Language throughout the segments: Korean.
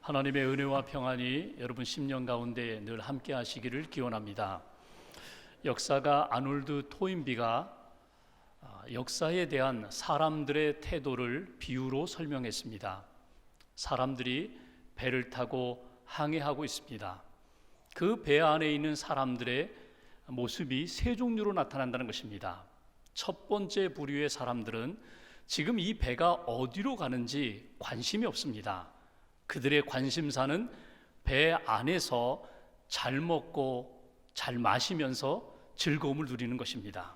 하나님의 은혜와 평안이 여러분 심령 가운데 늘 함께 하시기를 기원합니다. 역사가 아놀드 토인비가 역사에 대한 사람들의 태도를 비유로 설명했습니다. 사람들이 배를 타고 항해하고 있습니다. 그 배 안에 있는 사람들의 모습이 세 종류로 나타난다는 것입니다. 첫 번째 부류의 사람들은 지금 이 배가 어디로 가는지 관심이 없습니다. 그들의 관심사는 배 안에서 잘 먹고 잘 마시면서 즐거움을 누리는 것입니다.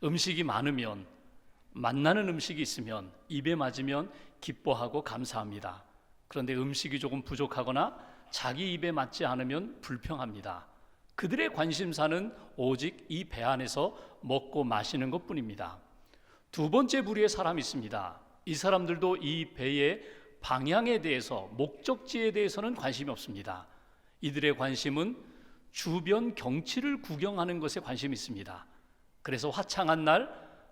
음식이 많으면, 만나는 음식이 있으면, 입에 맞으면 기뻐하고 감사합니다. 그런데 음식이 조금 부족하거나 자기 입에 맞지 않으면 불평합니다. 그들의 관심사는 오직 이 배 안에서 먹고 마시는 것뿐입니다. 두 번째 부류의 사람이 있습니다. 이 사람들도 이 배의 방향에 대해서, 목적지에 대해서는 관심이 없습니다. 이들의 관심은 주변 경치를 구경하는 것에 관심이 있습니다. 그래서 화창한 날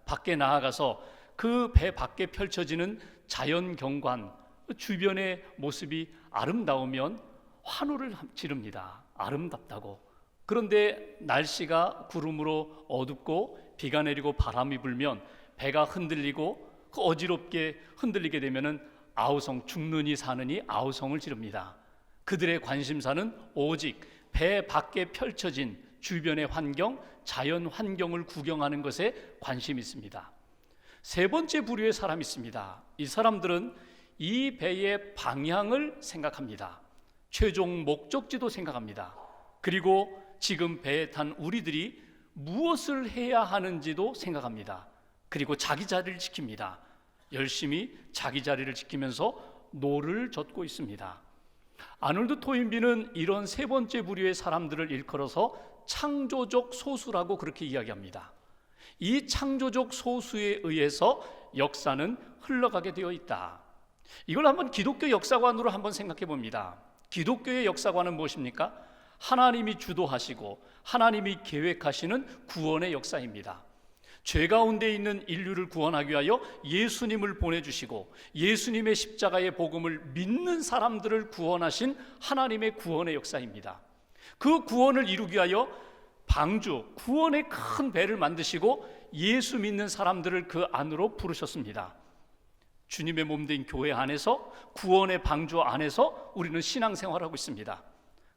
밖에 나아가서 그 배 밖에 펼쳐지는 자연 경관, 주변의 모습이 아름다우면 환호를 지릅니다. 아름답다고. 그런데 날씨가 구름으로 어둡고 비가 내리고 바람이 불면 배가 흔들리고 어지럽게 흔들리게 되면은 아우성, 죽느니 사느니 아우성을 지릅니다. 그들의 관심사는 오직 배 밖에 펼쳐진 주변의 환경, 자연 환경을 구경하는 것에 관심이 있습니다. 세 번째 부류의 사람이 있습니다. 이 사람들은 이 배의 방향을 생각합니다. 최종 목적지도 생각합니다. 그리고 지금 배에 탄 우리들이 무엇을 해야 하는지도 생각합니다. 그리고 자기 자리를 지킵니다. 열심히 자기 자리를 지키면서 노를 젓고 있습니다. 아놀드 토인비는 이런 세 번째 부류의 사람들을 일컬어서 창조적 소수라고 그렇게 이야기합니다. 이 창조적 소수에 의해서 역사는 흘러가게 되어 있다. 이걸 한번 기독교 역사관으로 한번 생각해 봅니다. 기독교의 역사관은 무엇입니까? 하나님이 주도하시고 하나님이 계획하시는 구원의 역사입니다. 죄 가운데 있는 인류를 구원하기 위하여 예수님을 보내주시고 예수님의 십자가의 복음을 믿는 사람들을 구원하신 하나님의 구원의 역사입니다. 그 구원을 이루기 위하여 방주, 구원의 큰 배를 만드시고 예수 믿는 사람들을 그 안으로 부르셨습니다. 주님의 몸된 교회 안에서, 구원의 방주 안에서 우리는 신앙생활하고 있습니다.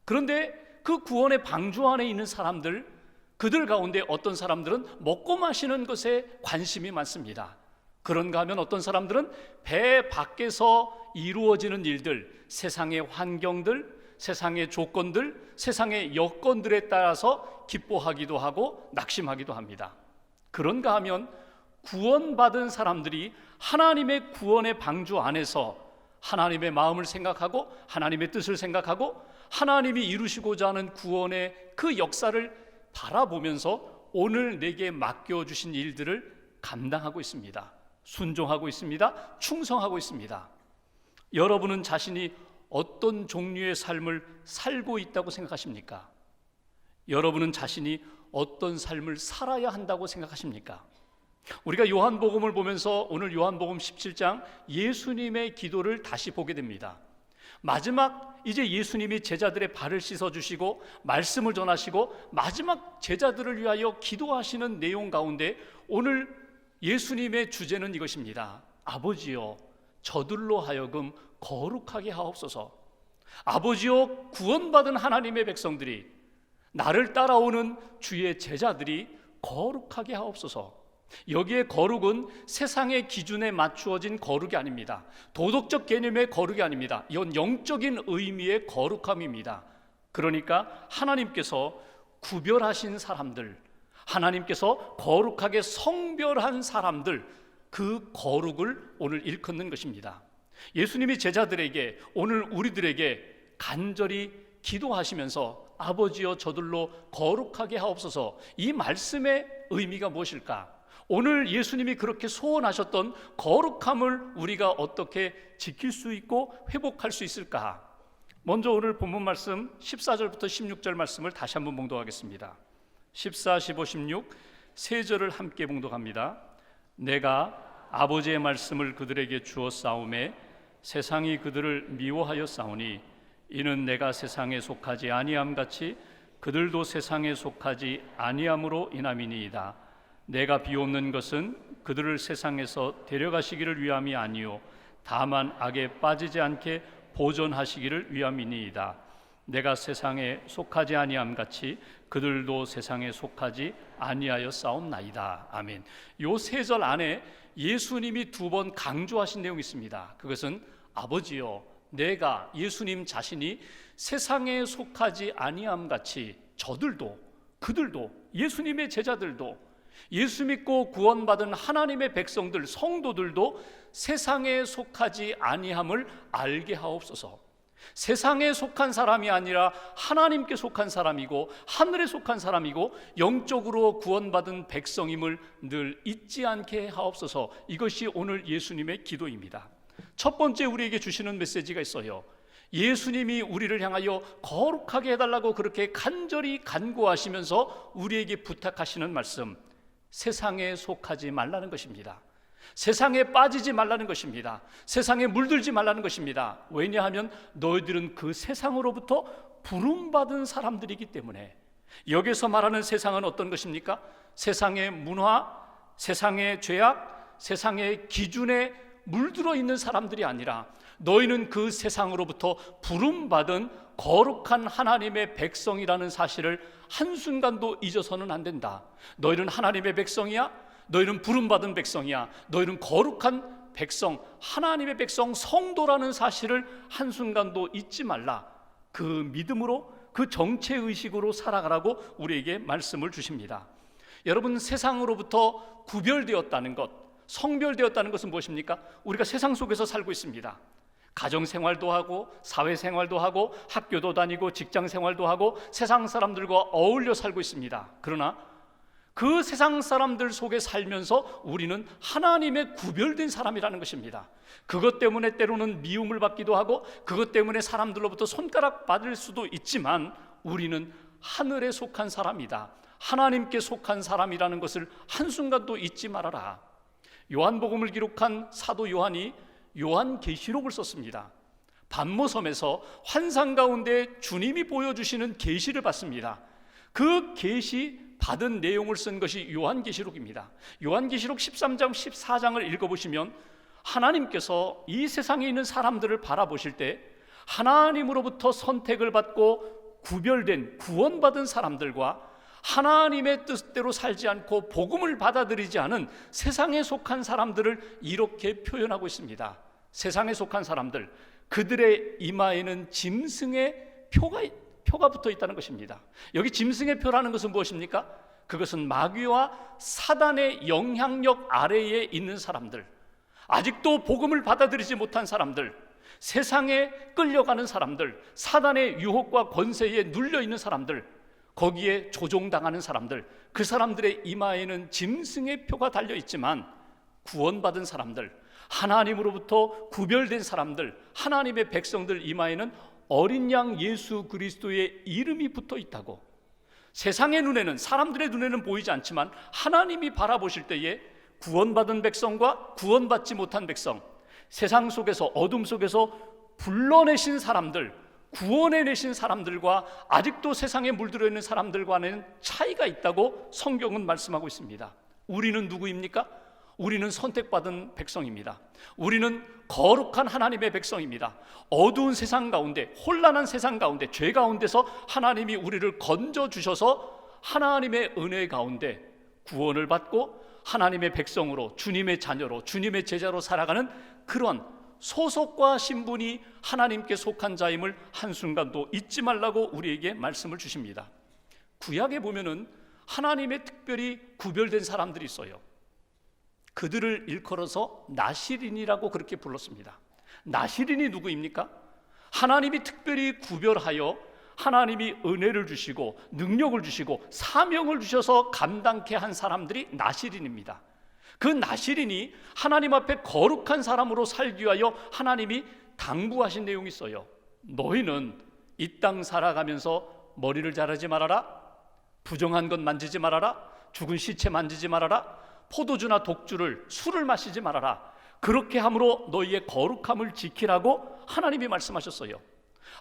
그런데 그 구원의 방주 안에 있는 사람들, 그들 가운데 어떤 사람들은 먹고 마시는 것에 관심이 많습니다. 그런가 하면 어떤 사람들은 배 밖에서 이루어지는 일들, 세상의 환경들, 세상의 조건들, 세상의 여건들에 따라서 기뻐하기도 하고 낙심하기도 합니다. 그런가 하면 구원받은 사람들이 하나님의 구원의 방주 안에서 하나님의 마음을 생각하고 하나님의 뜻을 생각하고 하나님이 이루시고자 하는 구원의 그 역사를 바라보면서 오늘 내게 맡겨주신 일들을 감당하고 있습니다. 순종하고 있습니다. 충성하고 있습니다. 여러분은 자신이 어떤 종류의 삶을 살고 있다고 생각하십니까? 여러분은 자신이 어떤 삶을 살아야 한다고 생각하십니까? 우리가 요한복음을 보면서 오늘 요한복음 17장 예수님의 기도를 다시 보게 됩니다. 마지막 이제 예수님이 제자들의 발을 씻어주시고 말씀을 전하시고 마지막 제자들을 위하여 기도하시는 내용 가운데 오늘 예수님의 주제는 이것입니다. 아버지여, 저들로 하여금 거룩하게 하옵소서. 아버지여, 구원받은 하나님의 백성들이, 나를 따라오는 주의 제자들이 거룩하게 하옵소서. 여기에 거룩은 세상의 기준에 맞추어진 거룩이 아닙니다. 도덕적 개념의 거룩이 아닙니다. 이건 영적인 의미의 거룩함입니다. 그러니까 하나님께서 구별하신 사람들, 하나님께서 거룩하게 성별한 사람들, 그 거룩을 오늘 일컫는 것입니다. 예수님이 제자들에게, 오늘 우리들에게 간절히 기도하시면서 아버지여 저들로 거룩하게 하옵소서, 이 말씀의 의미가 무엇일까? 오늘 예수님이 그렇게 소원하셨던 거룩함을 우리가 어떻게 지킬 수 있고 회복할 수 있을까? 먼저 오늘 본문 말씀 14절부터 16절 말씀을 다시 한번 봉독하겠습니다. 14, 15, 16 세 절을 함께 봉독합니다. 내가 아버지의 말씀을 그들에게 주었사오매 세상이 그들을 미워하여 싸우니 이는 내가 세상에 속하지 아니함 같이 그들도 세상에 속하지 아니함으로 인함이니이다. 내가 비옵는 것은 그들을 세상에서 데려가시기를 위함이 아니요 다만 악에 빠지지 않게 보존하시기를 위함이니이다. 내가 세상에 속하지 아니함 같이 그들도 세상에 속하지 아니하여 싸움나이다. 아멘. 요 세 절 안에 예수님이 두 번 강조하신 내용이 있습니다. 그것은 아버지여, 내가 예수님 자신이 세상에 속하지 아니함 같이 저들도, 그들도, 예수님의 제자들도, 예수 믿고 구원받은 하나님의 백성들, 성도들도 세상에 속하지 아니함을 알게 하옵소서. 세상에 속한 사람이 아니라 하나님께 속한 사람이고 하늘에 속한 사람이고 영적으로 구원받은 백성임을 늘 잊지 않게 하옵소서. 이것이 오늘 예수님의 기도입니다. 첫 번째 우리에게 주시는 메시지가 있어요. 예수님이 우리를 향하여 거룩하게 해달라고 그렇게 간절히 간구하시면서 우리에게 부탁하시는 말씀, 세상에 속하지 말라는 것입니다. 세상에 빠지지 말라는 것입니다. 세상에 물들지 말라는 것입니다. 왜냐하면 너희들은 그 세상으로부터 부름받은 사람들이기 때문에. 여기서 말하는 세상은 어떤 것입니까? 세상의 문화, 세상의 죄악, 세상의 기준에 물들어 있는 사람들이 아니라 너희는 그 세상으로부터 부름받은 거룩한 하나님의 백성이라는 사실을 한순간도 잊어서는 안 된다. 너희는 하나님의 백성이야. 너희는 부름받은 백성이야. 너희는 거룩한 백성, 하나님의 백성, 성도라는 사실을 한순간도 잊지 말라. 그 믿음으로, 그 정체의식으로 살아가라고 우리에게 말씀을 주십니다. 여러분, 세상으로부터 구별되었다는 것, 성별되었다는 것은 무엇입니까? 우리가 세상 속에서 살고 있습니다. 가정생활도 하고 사회생활도 하고 학교도 다니고 직장생활도 하고 세상 사람들과 어울려 살고 있습니다. 그러나 그 세상 사람들 속에 살면서 우리는 하나님의 구별된 사람이라는 것입니다. 그것 때문에 때로는 미움을 받기도 하고 그것 때문에 사람들로부터 손가락 받을 수도 있지만 우리는 하늘에 속한 사람이다. 하나님께 속한 사람이라는 것을 한순간도 잊지 말아라. 요한복음을 기록한 사도 요한이 요한계시록을 썼습니다. 반모섬에서 환상 가운데 주님이 보여주시는 계시를 받습니다. 그 계시 받은 내용을 쓴 것이 요한계시록입니다. 요한계시록 13장 14장을 읽어보시면 하나님께서 이 세상에 있는 사람들을 바라보실 때 하나님으로부터 선택을 받고 구별된 구원받은 사람들과 하나님의 뜻대로 살지 않고 복음을 받아들이지 않은 세상에 속한 사람들을 이렇게 표현하고 있습니다. 세상에 속한 사람들, 그들의 이마에는 짐승의 표가 붙어 있다는 것입니다. 여기 짐승의 표라는 것은 무엇입니까? 그것은 마귀와 사단의 영향력 아래에 있는 사람들, 아직도 복음을 받아들이지 못한 사람들, 세상에 끌려가는 사람들, 사단의 유혹과 권세에 눌려있는 사람들, 거기에 조종당하는 사람들, 그 사람들의 이마에는 짐승의 표가 달려있지만 구원받은 사람들, 하나님으로부터 구별된 사람들, 하나님의 백성들 이마에는 어린 양 예수 그리스도의 이름이 붙어 있다고. 세상의 눈에는, 사람들의 눈에는 보이지 않지만 하나님이 바라보실 때에 구원받은 백성과 구원받지 못한 백성, 세상 속에서 어둠 속에서 불러내신 사람들, 구원해내신 사람들과 아직도 세상에 물들어 있는 사람들과는 차이가 있다고 성경은 말씀하고 있습니다. 우리는 누구입니까? 우리는 선택받은 백성입니다. 우리는 거룩한 하나님의 백성입니다. 어두운 세상 가운데, 혼란한 세상 가운데, 죄 가운데서 하나님이 우리를 건져주셔서 하나님의 은혜 가운데 구원을 받고 하나님의 백성으로, 주님의 자녀로, 주님의 제자로 살아가는 그런 소속과 신분이 하나님께 속한 자임을 한순간도 잊지 말라고 우리에게 말씀을 주십니다. 구약에 보면은 하나님의 특별히 구별된 사람들이 있어요. 그들을 일컬어서 나시린이라고 그렇게 불렀습니다. 나시린이 누구입니까? 하나님이 특별히 구별하여 하나님이 은혜를 주시고 능력을 주시고 사명을 주셔서 감당케 한 사람들이 나시린입니다. 그 나시린이 하나님 앞에 거룩한 사람으로 살기 위하여 하나님이 당부하신 내용이 있어요. 너희는 이 땅 살아가면서 머리를 자르지 말아라, 부정한 것 만지지 말아라, 죽은 시체 만지지 말아라, 포도주나 독주를, 술을 마시지 말아라. 그렇게 함으로 너희의 거룩함을 지키라고 하나님이 말씀하셨어요.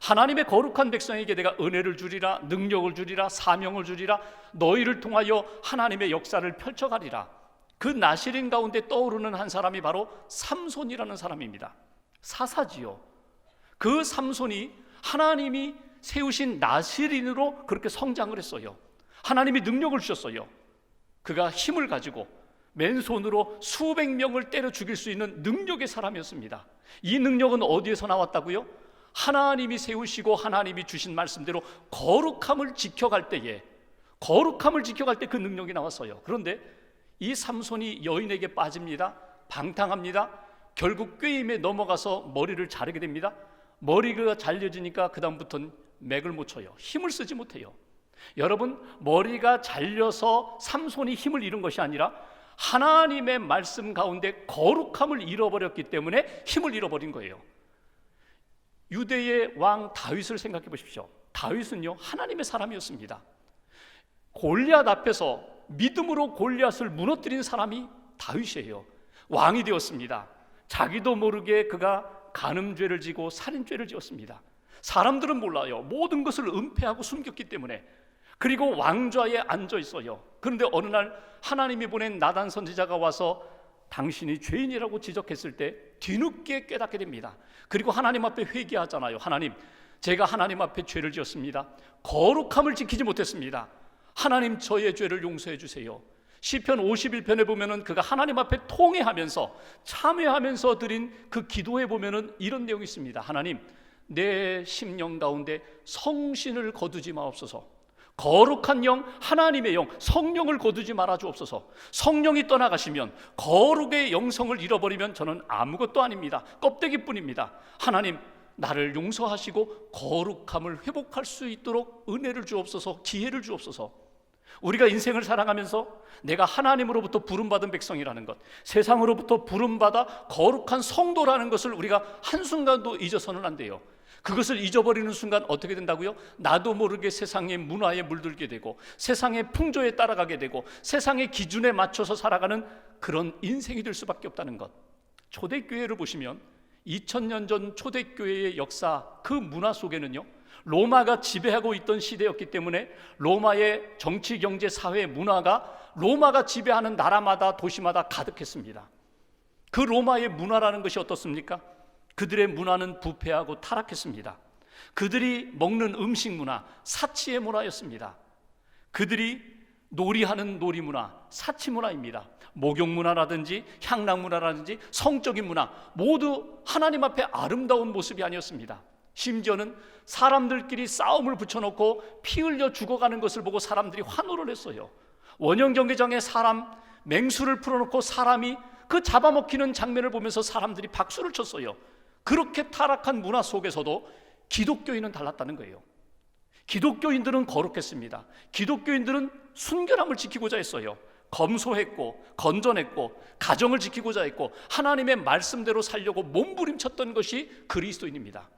하나님의 거룩한 백성에게 내가 은혜를 주리라, 능력을 주리라, 사명을 주리라, 너희를 통하여 하나님의 역사를 펼쳐가리라. 그 나실인 가운데 떠오르는 한 사람이 바로 삼손이라는 사람입니다. 사사지요. 그 삼손이 하나님이 세우신 나실인으로 그렇게 성장을 했어요. 하나님이 능력을 주셨어요. 그가 힘을 가지고 맨손으로 수백 명을 때려 죽일 수 있는 능력의 사람이었습니다. 이 능력은 어디에서 나왔다고요? 하나님이 세우시고 하나님이 주신 말씀대로 거룩함을 지켜갈 때에, 거룩함을 지켜갈 때 그 능력이 나왔어요. 그런데 이 삼손이 여인에게 빠집니다. 방탕합니다. 결국 꾀임에 넘어가서 머리를 자르게 됩니다. 머리가 잘려지니까 그 다음부터는 맥을 못 쳐요. 힘을 쓰지 못해요. 여러분, 머리가 잘려서 삼손이 힘을 잃은 것이 아니라 하나님의 말씀 가운데 거룩함을 잃어버렸기 때문에 힘을 잃어버린 거예요. 유대의 왕 다윗을 생각해 보십시오. 다윗은요, 하나님의 사람이었습니다. 골리앗 앞에서 믿음으로 골리앗을 무너뜨린 사람이 다윗이에요. 왕이 되었습니다. 자기도 모르게 그가 간음죄를 지고 살인죄를 지었습니다. 사람들은 몰라요. 모든 것을 은폐하고 숨겼기 때문에. 그리고 왕좌에 앉아 있어요. 그런데 어느 날 하나님이 보낸 나단 선지자가 와서 당신이 죄인이라고 지적했을 때 뒤늦게 깨닫게 됩니다. 그리고 하나님 앞에 회개하잖아요. 하나님, 제가 하나님 앞에 죄를 지었습니다. 거룩함을 지키지 못했습니다. 하나님, 저의 죄를 용서해 주세요. 시편 51편에 보면은 그가 하나님 앞에 통회하면서 참회하면서 드린 그 기도에 보면은 이런 내용이 있습니다. 하나님, 내 심령 가운데 성신을 거두지 마옵소서. 거룩한 영, 하나님의 영, 성령을 거두지 말아 주옵소서. 성령이 떠나가시면, 거룩의 영성을 잃어버리면 저는 아무것도 아닙니다. 껍데기뿐입니다. 하나님, 나를 용서하시고 거룩함을 회복할 수 있도록 은혜를 주옵소서, 기회를 주옵소서. 우리가 인생을 살아가면서 내가 하나님으로부터 부름받은 백성이라는 것, 세상으로부터 부름받아 거룩한 성도라는 것을 우리가 한순간도 잊어서는 안 돼요. 그것을 잊어버리는 순간 어떻게 된다고요? 나도 모르게 세상의 문화에 물들게 되고 세상의 풍조에 따라가게 되고 세상의 기준에 맞춰서 살아가는 그런 인생이 될 수밖에 없다는 것. 초대교회를 보시면 2000년 전 초대교회의 역사, 그 문화 속에는요, 로마가 지배하고 있던 시대였기 때문에 로마의 정치, 경제, 사회, 문화가 로마가 지배하는 나라마다 도시마다 가득했습니다. 그 로마의 문화라는 것이 어떻습니까? 그들의 문화는 부패하고 타락했습니다. 그들이 먹는 음식 문화, 사치의 문화였습니다. 그들이 놀이하는 놀이 문화, 사치 문화입니다. 목욕 문화라든지 향락 문화라든지 성적인 문화, 모두 하나님 앞에 아름다운 모습이 아니었습니다. 심지어는 사람들끼리 싸움을 붙여놓고 피 흘려 죽어가는 것을 보고 사람들이 환호를 했어요. 원형 경기장에 사람 맹수를 풀어놓고 사람이 그 잡아먹히는 장면을 보면서 사람들이 박수를 쳤어요. 그렇게 타락한 문화 속에서도 기독교인은 달랐다는 거예요. 기독교인들은 거룩했습니다. 기독교인들은 순결함을 지키고자 했어요. 검소했고 건전했고 가정을 지키고자 했고 하나님의 말씀대로 살려고 몸부림쳤던 것이 그리스도인입니다.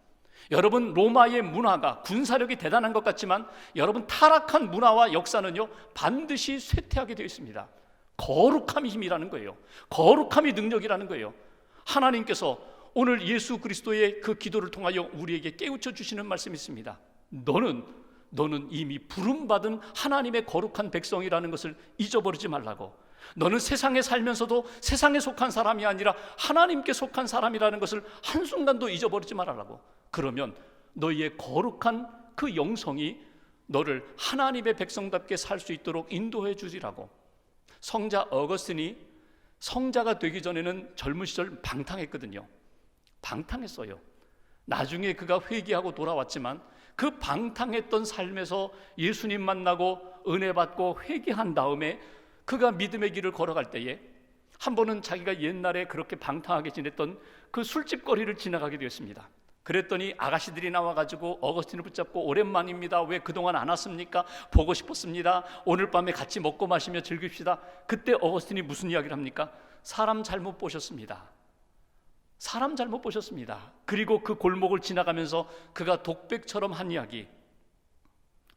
여러분, 로마의 문화가 군사력이 대단한 것 같지만 여러분, 타락한 문화와 역사는요, 반드시 쇠퇴하게 되어 있습니다. 거룩함이 힘이라는 거예요. 거룩함이 능력이라는 거예요. 하나님께서 오늘 예수 그리스도의 그 기도를 통하여 우리에게 깨우쳐 주시는 말씀이 있습니다. 너는 이미 부름받은 하나님의 거룩한 백성이라는 것을 잊어버리지 말라고. 너는 세상에 살면서도 세상에 속한 사람이 아니라 하나님께 속한 사람이라는 것을 한순간도 잊어버리지 말라고. 그러면 너희의 거룩한 그 영성이 너를 하나님의 백성답게 살 수 있도록 인도해 주리라고. 성자 어거스틴이 성자가 되기 전에는 젊은 시절 방탕했거든요. 방탕했어요. 나중에 그가 회개하고 돌아왔지만 그 방탕했던 삶에서 예수님 만나고 은혜 받고 회개한 다음에 그가 믿음의 길을 걸어갈 때에 한 번은 자기가 옛날에 그렇게 방탕하게 지냈던 그 술집거리를 지나가게 되었습니다. 그랬더니 아가씨들이 나와가지고 어거스틴을 붙잡고 오랜만입니다. 왜 그동안 안 왔습니까? 보고 싶었습니다. 오늘 밤에 같이 먹고 마시며 즐깁시다. 그때 어거스틴이 무슨 이야기를 합니까? 사람 잘못 보셨습니다. 사람 잘못 보셨습니다. 그리고 그 골목을 지나가면서 그가 독백처럼 한 이야기,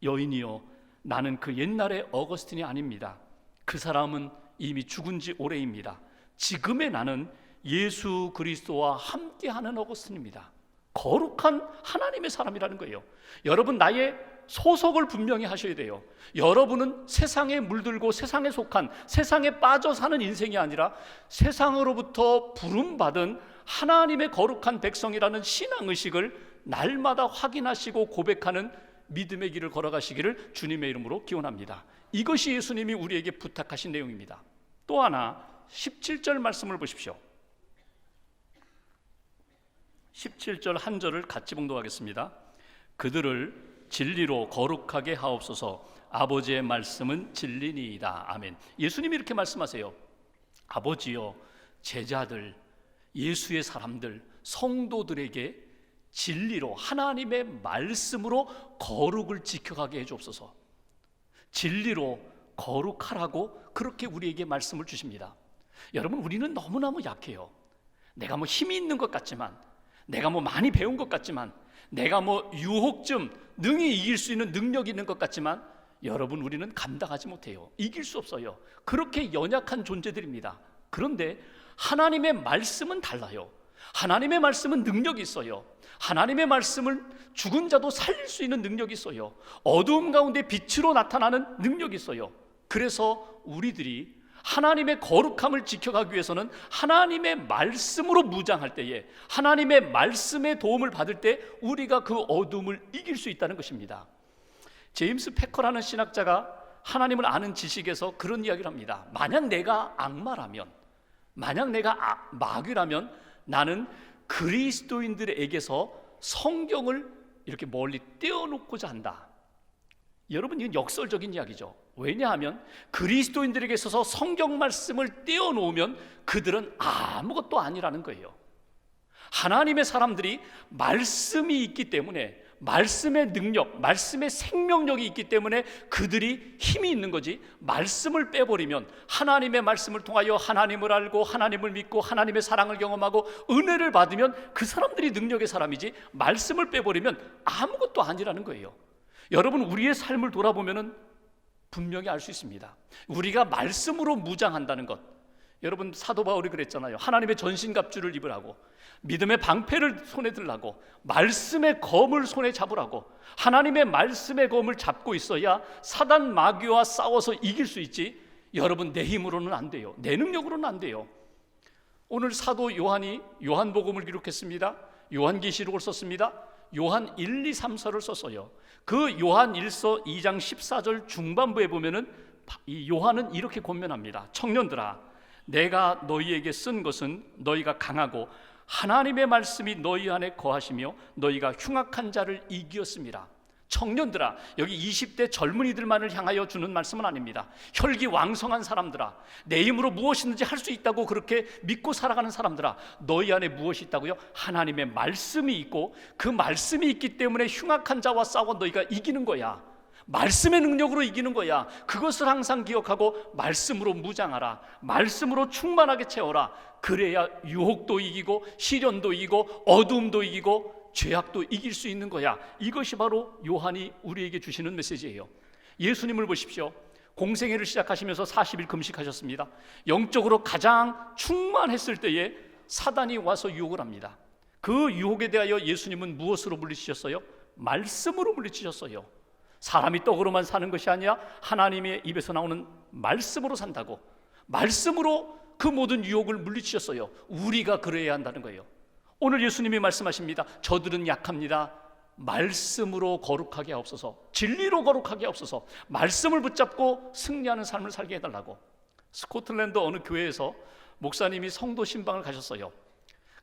여인이여, 나는 그 옛날의 어거스틴이 아닙니다. 그 사람은 이미 죽은 지 오래입니다. 지금의 나는 예수 그리스도와 함께하는 어거스틴입니다. 거룩한 하나님의 사람이라는 거예요. 여러분, 나의 소속을 분명히 하셔야 돼요. 여러분은 세상에 물들고 세상에 속한, 세상에 빠져 사는 인생이 아니라 세상으로부터 부름받은 하나님의 거룩한 백성이라는 신앙의식을 날마다 확인하시고 고백하는 믿음의 길을 걸어가시기를 주님의 이름으로 기원합니다. 이것이 예수님이 우리에게 부탁하신 내용입니다. 또 하나 17절 말씀을 보십시오. 17절 한 절을 같이 봉독하겠습니다. 그들을 진리로 거룩하게 하옵소서. 아버지의 말씀은 진리니이다. 아멘. 예수님이 이렇게 말씀하세요. 아버지여, 제자들, 예수의 사람들, 성도들에게 진리로, 하나님의 말씀으로 거룩을 지켜가게 해주옵소서. 진리로 거룩하라고 그렇게 우리에게 말씀을 주십니다. 여러분, 우리는 너무너무 약해요. 내가 뭐 힘이 있는 것 같지만, 내가 뭐 많이 배운 것 같지만, 내가 뭐 유혹 좀 능히 이길 수 있는 능력이 있는 것 같지만, 여러분, 우리는 감당하지 못해요. 이길 수 없어요. 그렇게 연약한 존재들입니다. 그런데 하나님의 말씀은 달라요. 하나님의 말씀은 능력이 있어요. 하나님의 말씀을 죽은 자도 살릴 수 있는 능력이 있어요. 어두움 가운데 빛으로 나타나는 능력이 있어요. 그래서 우리들이 하나님의 거룩함을 지켜가기 위해서는 하나님의 말씀으로 무장할 때에, 하나님의 말씀의 도움을 받을 때 우리가 그 어둠을 이길 수 있다는 것입니다. 제임스 패커라는 신학자가 하나님을 아는 지식에서 그런 이야기를 합니다. 만약 내가 악마라면, 만약 내가 마귀라면 나는 그리스도인들에게서 성경을 이렇게 멀리 떼어놓고자 한다. 여러분, 이건 역설적인 이야기죠. 왜냐하면 그리스도인들에게 있어서 성경 말씀을 떼어놓으면 그들은 아무것도 아니라는 거예요. 하나님의 사람들이 말씀이 있기 때문에, 말씀의 능력, 말씀의 생명력이 있기 때문에 그들이 힘이 있는 거지, 말씀을 빼버리면, 하나님의 말씀을 통하여 하나님을 알고 하나님을 믿고 하나님의 사랑을 경험하고 은혜를 받으면 그 사람들이 능력의 사람이지, 말씀을 빼버리면 아무것도 아니라는 거예요. 여러분, 우리의 삶을 돌아보면 분명히 알 수 있습니다. 우리가 말씀으로 무장한다는 것, 여러분, 사도 바울이 그랬잖아요. 하나님의 전신갑주를 입으라고, 믿음의 방패를 손에 들라고, 말씀의 검을 손에 잡으라고. 하나님의 말씀의 검을 잡고 있어야 사단 마귀와 싸워서 이길 수 있지, 여러분, 내 힘으로는 안 돼요. 내 능력으로는 안 돼요. 오늘 사도 요한이 요한복음을 기록했습니다. 요한계시록을 썼습니다. 요한 1, 2, 3서를 썼어요. 그 요한 1서 2장 14절 중반부에 보면은 이 요한은 이렇게 권면합니다. 청년들아, 내가 너희에게 쓴 것은 너희가 강하고 하나님의 말씀이 너희 안에 거하시며 너희가 흉악한 자를 이기었습니다. 청년들아, 여기 20대 젊은이들만을 향하여 주는 말씀은 아닙니다. 혈기왕성한 사람들아, 내 힘으로 무엇이든지 할 수 있다고 그렇게 믿고 살아가는 사람들아, 너희 안에 무엇이 있다고요? 하나님의 말씀이 있고 그 말씀이 있기 때문에 흉악한 자와 싸워 너희가 이기는 거야. 말씀의 능력으로 이기는 거야. 그것을 항상 기억하고 말씀으로 무장하라. 말씀으로 충만하게 채워라. 그래야 유혹도 이기고 시련도 이기고 어두움도 이기고 죄악도 이길 수 있는 거야. 이것이 바로 요한이 우리에게 주시는 메시지예요. 예수님을 보십시오. 공생애를 시작하시면서 40일 금식하셨습니다. 영적으로 가장 충만했을 때에 사단이 와서 유혹을 합니다. 그 유혹에 대하여 예수님은 무엇으로 물리치셨어요? 말씀으로 물리치셨어요. 사람이 떡으로만 사는 것이 아니라 하나님의 입에서 나오는 말씀으로 산다고, 말씀으로 그 모든 유혹을 물리치셨어요. 우리가 그래야 한다는 거예요. 오늘 예수님이 말씀하십니다. 저들은 약합니다. 말씀으로 거룩하게 하옵소서. 진리로 거룩하게 하옵소서. 말씀을 붙잡고 승리하는 삶을 살게 해달라고. 스코틀랜드 어느 교회에서 목사님이 성도 신방을 가셨어요.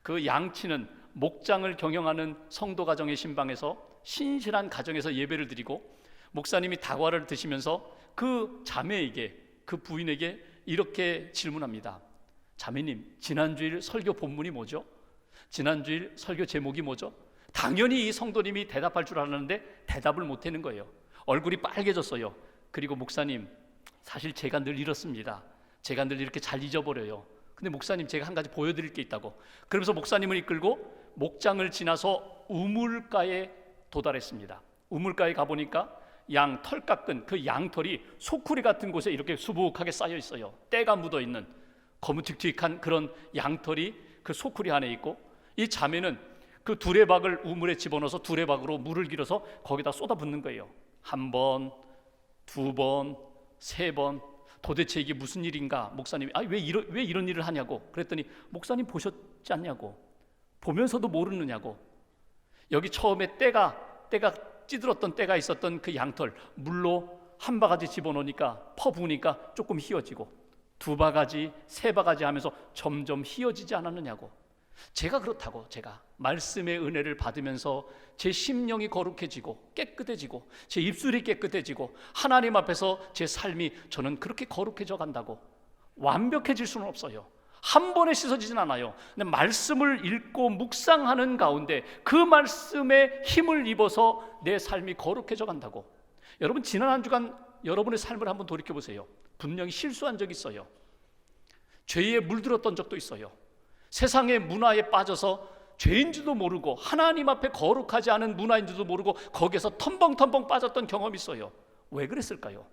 그 양치는 목장을 경영하는 성도 가정의 신방에서 신실한 가정에서 예배를 드리고, 목사님이 다과를 드시면서 그 자매에게, 그 부인에게 이렇게 질문합니다. 자매님, 지난주일 설교 본문이 뭐죠? 지난주일 설교 제목이 뭐죠? 당연히 이 성도님이 대답할 줄 알았는데 대답을 못하는 거예요. 얼굴이 빨개졌어요. 그리고 목사님, 사실 제가 늘 이렇습니다. 제가 늘 이렇게 잘 잊어버려요. 근데 목사님, 제가 한 가지 보여드릴 게 있다고. 그러면서 목사님을 이끌고 목장을 지나서 우물가에 도달했습니다. 우물가에 가보니까 양 털 깎은 그 양털이 소쿠리 같은 곳에 이렇게 수북하게 쌓여 있어요. 때가 묻어 있는, 거무튀튀한 그런 양털이 그 소쿠리 안에 있고, 이 자매는 그 두레박을 우물에 집어넣어서 두레박으로 물을 길어서 거기다 쏟아붓는 거예요. 한 번, 두 번, 세 번. 도대체 이게 무슨 일인가? 목사님이 왜 이런 일을 하냐고 그랬더니, 목사님 보셨지 않냐고, 보면서도 모르느냐고. 여기 처음에 때가 찌들었던 때가 있었던 그 양털, 물로 한 바가지 집어넣으니까 퍼부으니까 조금 휘어지고, 두 바가지, 세 바가지 하면서 점점 휘어지지 않았느냐고. 제가 그렇다고, 제가 말씀의 은혜를 받으면서 제 심령이 거룩해지고 깨끗해지고 제 입술이 깨끗해지고 하나님 앞에서 제 삶이 저는 그렇게 거룩해져 간다고. 완벽해질 수는 없어요. 한 번에 씻어지진 않아요. 근데 말씀을 읽고 묵상하는 가운데 그 말씀에 힘을 입어서 내 삶이 거룩해져 간다고. 여러분, 지난 한 주간 여러분의 삶을 한번 돌이켜 보세요. 분명히 실수한 적이 있어요. 죄에 물들었던 적도 있어요. 세상의 문화에 빠져서 죄인지도 모르고 하나님 앞에 거룩하지 않은 문화인지도 모르고 거기에서 텀벙텀벙 빠졌던 경험이 있어요. 왜 그랬을까요?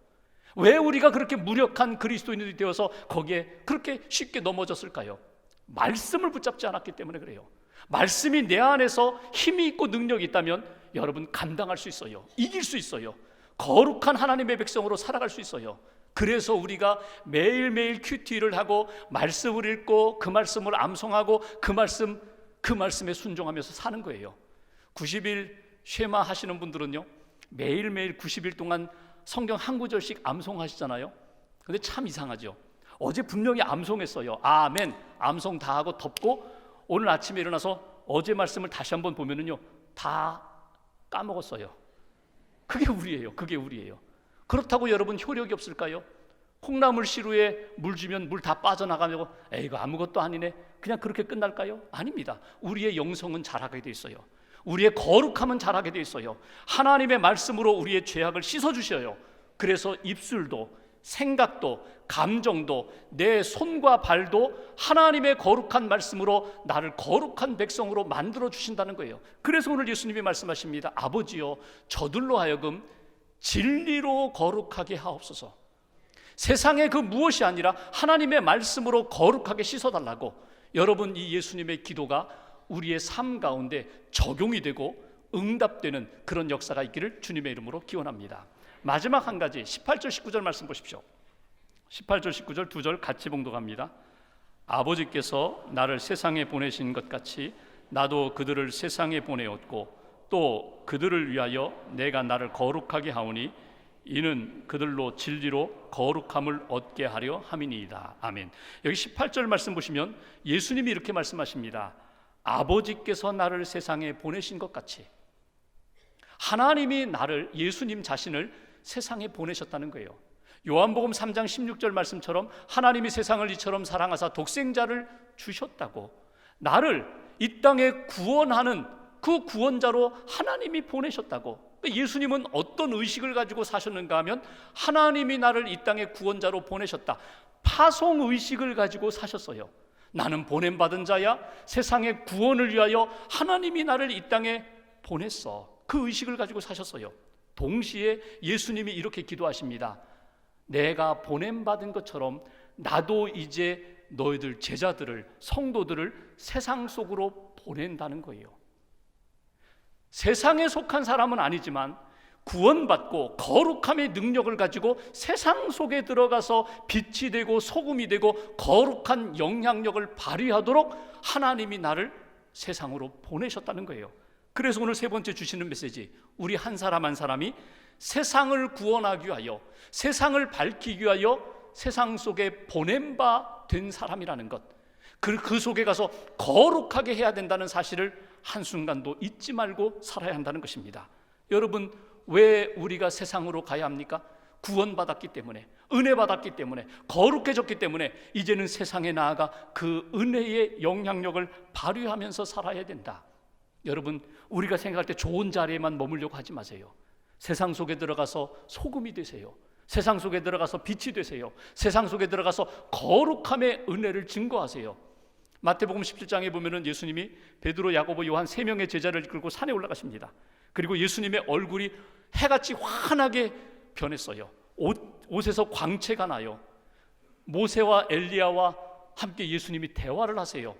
왜 우리가 그렇게 무력한 그리스도인이 되어서 거기에 그렇게 쉽게 넘어졌을까요? 말씀을 붙잡지 않았기 때문에 그래요. 말씀이 내 안에서 힘이 있고 능력이 있다면 여러분 감당할 수 있어요. 이길 수 있어요. 거룩한 하나님의 백성으로 살아갈 수 있어요. 그래서 우리가 매일매일 큐티를 하고 말씀을 읽고 그 말씀을 암송하고 그 말씀에 순종하면서 사는 거예요. 90일 쉐마 하시는 분들은요, 매일매일 90일 동안 성경 한 구절씩 암송하시잖아요. 근데 참 이상하죠. 어제 분명히 암송했어요. 아멘, 암송 다 하고 덮고, 오늘 아침에 일어나서 어제 말씀을 다시 한번 보면은요, 다 까먹었어요. 그게 우리예요. 그렇다고 여러분 효력이 없을까요? 콩나물 시루에 물 주면 물 다 빠져나가면 이거 아무것도 아니네, 그냥 그렇게 끝날까요? 아닙니다. 우리의 영성은 자라게 돼 있어요. 우리의 거룩함은 자라게 돼 있어요. 하나님의 말씀으로 우리의 죄악을 씻어주셔요. 그래서 입술도, 생각도, 감정도, 내 손과 발도 하나님의 거룩한 말씀으로 나를 거룩한 백성으로 만들어 주신다는 거예요. 그래서 오늘 예수님이 말씀하십니다. 아버지여, 저들로 하여금 진리로 거룩하게 하옵소서. 세상의 그 무엇이 아니라 하나님의 말씀으로 거룩하게 씻어달라고. 여러분, 이 예수님의 기도가 우리의 삶 가운데 적용이 되고 응답되는 그런 역사가 있기를 주님의 이름으로 기원합니다. 마지막 한 가지, 18절 19절 말씀 보십시오. 18절 19절 두 절 같이 봉독합니다. 아버지께서 나를 세상에 보내신 것 같이 나도 그들을 세상에 보내었고 또 그들을 위하여 내가 나를 거룩하게 하오니 이는 그들로 진리로 거룩함을 얻게 하려 함이니이다. 아멘. 여기 18절 말씀 보시면 예수님이 이렇게 말씀하십니다. 아버지께서 나를 세상에 보내신 것 같이. 하나님이 나를, 예수님 자신을 세상에 보내셨다는 거예요. 요한복음 3장 16절 말씀처럼 하나님이 세상을 이처럼 사랑하사 독생자를 주셨다고. 나를 이 땅에 구원하는 그 구원자로 하나님이 보내셨다고. 예수님은 어떤 의식을 가지고 사셨는가 하면 하나님이 나를 이 땅에 구원자로 보내셨다, 파송의식을 가지고 사셨어요. 나는 보냄받은 자야, 세상의 구원을 위하여 하나님이 나를 이 땅에 보냈어. 그 의식을 가지고 사셨어요. 동시에 예수님이 이렇게 기도하십니다. 내가 보냄받은 것처럼 나도 이제 너희들 제자들을, 성도들을 세상 속으로 보낸다는 거예요. 세상에 속한 사람은 아니지만 구원받고 거룩함의 능력을 가지고 세상 속에 들어가서 빛이 되고 소금이 되고 거룩한 영향력을 발휘하도록 하나님이 나를 세상으로 보내셨다는 거예요. 그래서 오늘 세 번째 주시는 메시지, 우리 한 사람 한 사람이 세상을 구원하기 위하여, 세상을 밝히기 위하여 세상 속에 보낸 바 된 사람이라는 것, 그 속에 가서 거룩하게 해야 된다는 사실을 한순간도 잊지 말고 살아야 한다는 것입니다. 여러분, 왜 우리가 세상으로 가야 합니까? 구원받았기 때문에, 은혜 받았기 때문에, 거룩해졌기 때문에 이제는 세상에 나아가 그 은혜의 영향력을 발휘하면서 살아야 된다. 여러분, 우리가 생각할 때 좋은 자리에만 머물려고 하지 마세요. 세상 속에 들어가서 소금이 되세요. 세상 속에 들어가서 빛이 되세요. 세상 속에 들어가서 거룩함의 은혜를 증거하세요. 마태복음 17장에 보면은 예수님이 베드로, 야고보, 요한 세 명의 제자를 이끌고 산에 올라가십니다. 그리고 예수님의 얼굴이 해같이 환하게 변했어요. 옷에서 광채가 나요. 모세와 엘리야와 함께 예수님이 대화를 하세요.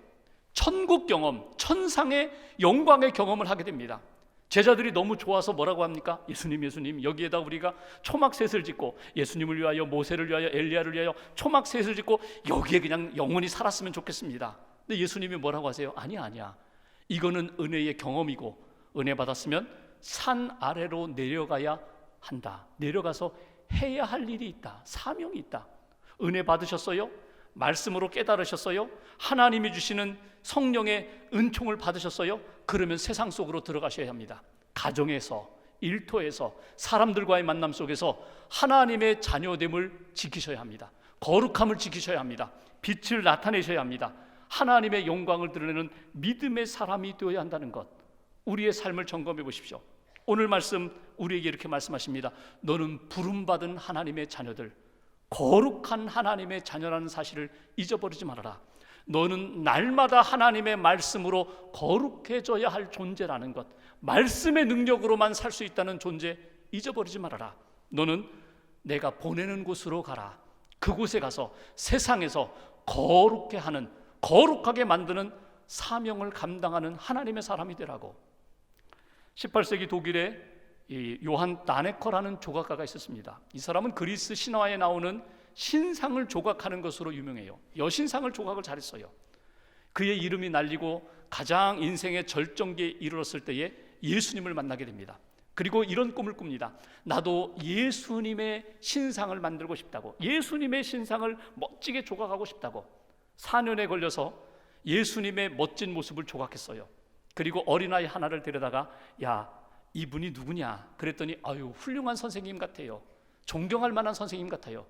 천국 경험, 천상의 영광의 경험을 하게 됩니다. 제자들이 너무 좋아서 뭐라고 합니까? 예수님 여기에다 우리가 초막셋을 짓고 예수님을 위하여 모세를 위하여 엘리야를 위하여 초막셋을 짓고 여기에 그냥 영원히 살았으면 좋겠습니다. 근데 예수님이 뭐라고 하세요? 아니야. 이거는 은혜의 경험이고 은혜 받았으면 산 아래로 내려가야 한다. 내려가서 해야 할 일이 있다. 사명이 있다. 은혜 받으셨어요? 말씀으로 깨달으셨어요? 하나님이 주시는 성령의 은총을 받으셨어요? 그러면 세상 속으로 들어가셔야 합니다. 가정에서, 일터에서, 사람들과의 만남 속에서 하나님의 자녀됨을 지키셔야 합니다. 거룩함을 지키셔야 합니다. 빛을 나타내셔야 합니다. 하나님의 영광을 드러내는 믿음의 사람이 되어야 한다는 것, 우리의 삶을 점검해 보십시오. 오늘 말씀 우리에게 이렇게 말씀하십니다. 너는 부름받은 하나님의 자녀들, 거룩한 하나님의 자녀라는 사실을 잊어버리지 말아라. 너는 날마다 하나님의 말씀으로 거룩해져야 할 존재라는 것, 말씀의 능력으로만 살 수 있다는 존재 잊어버리지 말아라. 너는 내가 보내는 곳으로 가라. 그곳에 가서 세상에서 거룩해 하는, 거룩하게 만드는 사명을 감당하는 하나님의 사람이 되라고. 18세기 독일에 요한 다네커라는 조각가가 있었습니다. 이 사람은 그리스 신화에 나오는 신상을 조각하는 것으로 유명해요. 여신상을 조각을 잘했어요. 그의 이름이 날리고 가장 인생의 절정기에 이르렀을 때에 예수님을 만나게 됩니다. 그리고 이런 꿈을 꿉니다. 나도 예수님의 신상을 만들고 싶다고, 예수님의 신상을 멋지게 조각하고 싶다고. 4년에 걸려서 예수님의 멋진 모습을 조각했어요. 그리고 어린아이 하나를 데려다가 야, 이분이 누구냐? 그랬더니 아유, 훌륭한 선생님 같아요. 존경할 만한 선생님 같아요.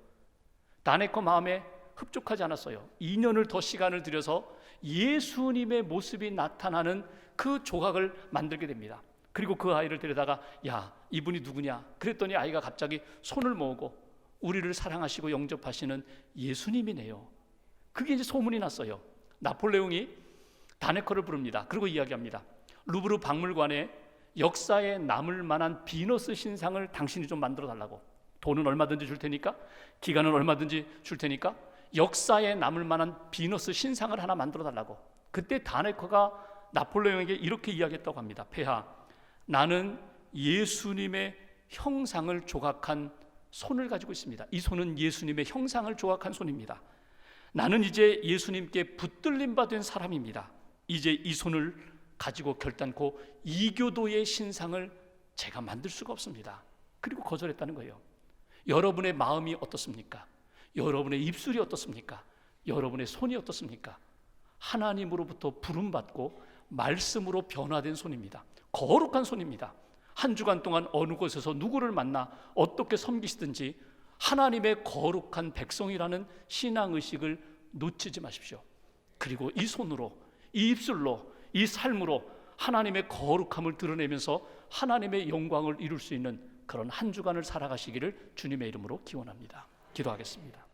다네커 마음에 흡족하지 않았어요. 2년을 더 시간을 들여서 예수님의 모습이 나타나는 그 조각을 만들게 됩니다. 그리고 그 아이를 데려다가 야, 이분이 누구냐? 그랬더니 아이가 갑자기 손을 모으고 우리를 사랑하시고 영접하시는 예수님이네요. 그게 이제 소문이 났어요. 나폴레옹이 다네커를 부릅니다. 그리고 이야기합니다. 루브르 박물관에 역사에 남을 만한 비너스 신상을 당신이 좀 만들어 달라고. 돈은 얼마든지 줄 테니까, 기간은 얼마든지 줄 테니까 역사에 남을 만한 비너스 신상을 하나 만들어 달라고. 그때 다네커가 나폴레옹에게 이렇게 이야기했다고 합니다. 폐하, 나는 예수님의 형상을 조각한 손을 가지고 있습니다. 이 손은 예수님의 형상을 조각한 손입니다. 나는 이제 예수님께 붙들림 받은 사람입니다. 이제 이 손을 가지고 결단코 이교도의 신상을 제가 만들 수가 없습니다. 그리고 거절했다는 거예요. 여러분의 마음이 어떻습니까? 여러분의 입술이 어떻습니까? 여러분의 손이 어떻습니까? 하나님으로부터 부름받고 말씀으로 변화된 손입니다. 거룩한 손입니다. 한 주간 동안 어느 곳에서 누구를 만나 어떻게 섬기시든지 하나님의 거룩한 백성이라는 신앙의식을 놓치지 마십시오. 그리고 이 손으로, 이 입술로, 이 삶으로 하나님의 거룩함을 드러내면서 하나님의 영광을 이룰 수 있는 그런 한 주간을 살아가시기를 주님의 이름으로 기원합니다. 기도하겠습니다.